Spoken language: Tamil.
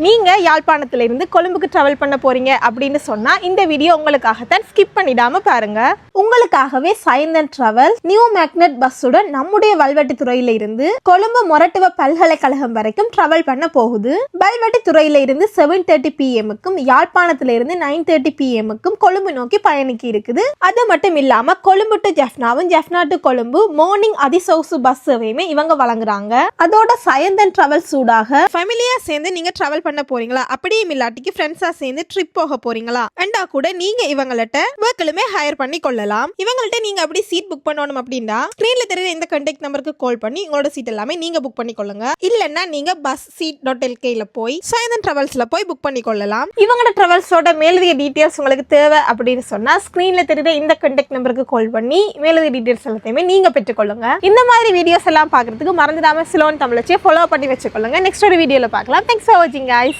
நீங்க யாழ்ப்பாணத்துல இருந்து கொழும்புக்கு டிராவல் பண்ண போறீங்க அப்படின்னு சொன்னா இந்த வீடியோ உங்களுக்காகத்தான், ஸ்கிப் பண்ணிடாம பாருங்க. உங்களுக்காகவே சைந்தன் டிராவல் நியூ மேக்னெட் பஸ்ஸுடன் நம்முடைய வல்வெட்டி துறையில இருந்து கொழும்பு மொரட்டுவ பல்கலைக்கழகம் வரைக்கும் டிராவல் பண்ண போகுது. வல்வெட்டி துறையில இருந்து 7:30 PM யாழ்ப்பாணத்துல இருந்து 9:30 PM கொழும்பு நோக்கி பயணிக்க இருக்குது. அது மட்டும் இல்லாம கொழும்பு டு ஜெஃப்னாவும் ஜெஃப்னா டு கொழும்பு மார்னிங் அதிசொகுசு பஸ் சேவையுமே இவங்க வழங்குறாங்க. அதோட சைந்தன் டிராவல் சூடாக ஃபேமிலியா சேர்ந்து நீங்க டிராவல் பண்ண போறீங்களா, அப்படியும் இல்லாட்டிக்கு ஃப்ரெண்ட்ஸா சேர்ந்து ட்ரிப் போக போறீங்களா அண்டா கூட நீங்க இவங்கள்ட்ட வெஹிக்கிளுமே ஹையர் பண்ணி கொள்ளலாம். இவங்கள்ட்ட நீங்க அப்படி சீட் புக் பண்ணணும் அப்படின்னா ஸ்கிரீன்ல தெரியுற இந்த கான்டாக்ட் நம்பருக்கு கால் பண்ணி உங்களோட சீட் எல்லாமே நீங்க புக் பண்ணி கொள்ளுங்க. இல்லன்னா நீங்க busseat.lkல போய் சைந்தன் டிராவல்ஸ்ல போய் புக் பண்ணி கொள்ளலாம். இவங்களோட டிராவல்ஸோட மேலதிக டீடைல்ஸ் உங்களுக்கு தேவை அப்படின்னு சொன்னா ஸ்கிரீன்ல தெரியுற இந்த கான்டாக்ட் நம்பருக்கு கால் பண்ணி மேலதிக டீடைல்ஸ் எல்லாத்தையுமே நீங்க பெற்றுக்கொள்ளுங்க. இந்த மாதிரி வீடியோஸ் எல்லாம் பாக்குறதுக்கு மறந்துடாம சிலோன் தமிழச்சியை ஃபாலோ பண்ணி வச்சுக்கொள்ளுங்க. நெக்ஸ்ட் ஒரு வீடியோல பார்க்கலாம். தேங்க்ஸ் ஃபார் வாட்சிங் guys.